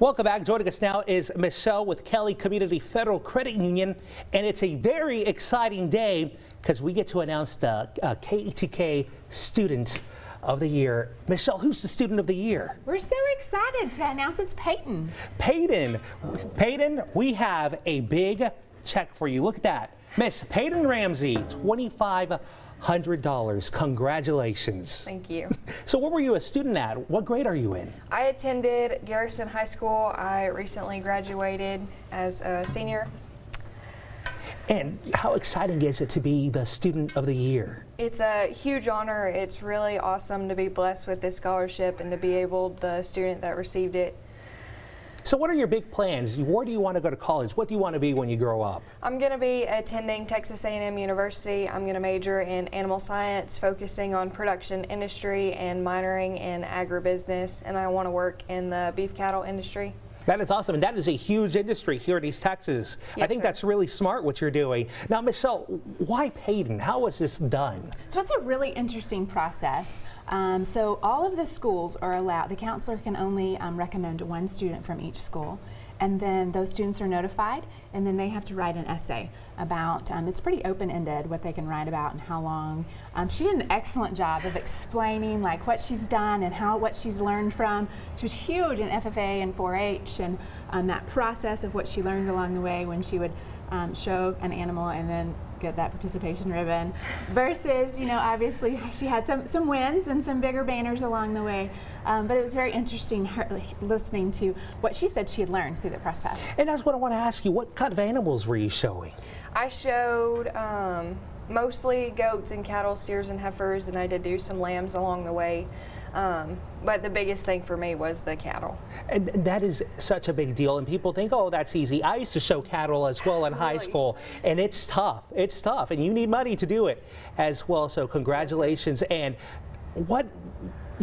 Welcome back. Joining us now is Michelle with Kelly Community Federal Credit Union, and it's a very exciting day because we get to announce the KETK Student of the Year. Michelle, who's the Student of the Year? We're so excited to announce it's Peyton. Peyton, we have a big check for you. Look at that. Miss Peyton Ramsey, $2,500. Congratulations. Thank you. So where were you a student at? What grade are you in? I attended Garrison High School. I recently graduated as a senior. And how exciting is it to be the Student of the Year? It's a huge honor. It's really awesome to be blessed with this scholarship and to be able the student that received it. So what are your big plans? Where do you want to go to college? What do you want to be when you grow up? I'm going to be attending Texas A&M University. I'm going to major in animal science, focusing on production industry and minoring in agribusiness, and I want to work in the beef cattle industry. That is awesome, and that is a huge industry here in East Texas. Yes, I think sir. that's really smart what you're doing. Now, Michelle, why Peyton? How was this done? So it's a really interesting process. So all of the schools are allowed, the counselor can only recommend one student from each school. And then those students are notified, and then they have to write an essay about, it's pretty open-ended what they can write about and how long. She did an excellent job of explaining like what she's done and what she's learned from. She was huge in FFA and 4-H and that process of what she learned along the way when she would show an animal and then get that participation ribbon versus, you know, obviously she had some wins and some bigger banners along the way. But it was very interesting listening to what she said she had learned through the process. And that's what I want to ask you. What kind of animals were you showing? I showed mostly goats and cattle, steers and heifers, and I did do some lambs along the way. But the biggest thing for me was the cattle. And that is such a big deal, and people think, oh, that's easy. I used to show cattle as well in high school, and it's tough. It's tough, and you need money to do it as well. So congratulations. And what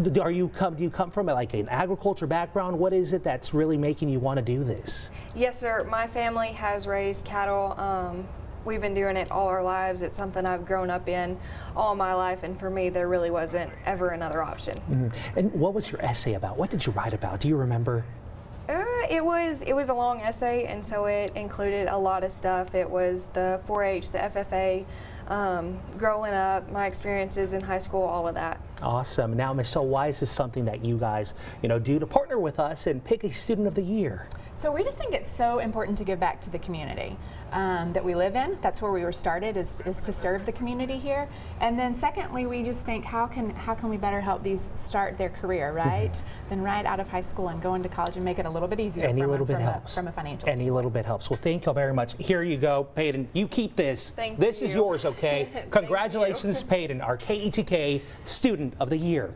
do you come from, like an agriculture background? What is it that's really making you want to do this? Yes, sir. My family has raised cattle. We've been doing it all our lives. It's something I've grown up in all my life, and for me, there really wasn't ever another option. Mm-hmm. And what was your essay about? What did you write about? Do you remember? It was a long essay, and so it included a lot of stuff. It was the 4-H, the FFA, growing up, my experiences in high school, all of that. Awesome. Now, Michelle, why is this something that you guys, do to partner with us and pick a Student of the Year? So we just think it's so important to give back to the community that we live in. That's where we were started, is to serve the community here. And then secondly, we just think how can we better help these start their career, right? Then right out of high school and go into college and make it a little bit easier. Any little bit helps. From a financial standpoint. Any little bit helps. Well, thank you all very much. Here you go, Peyton. You keep this. Thank this you. is yours, okay? Congratulations, Peyton, our KETK Student of the Year.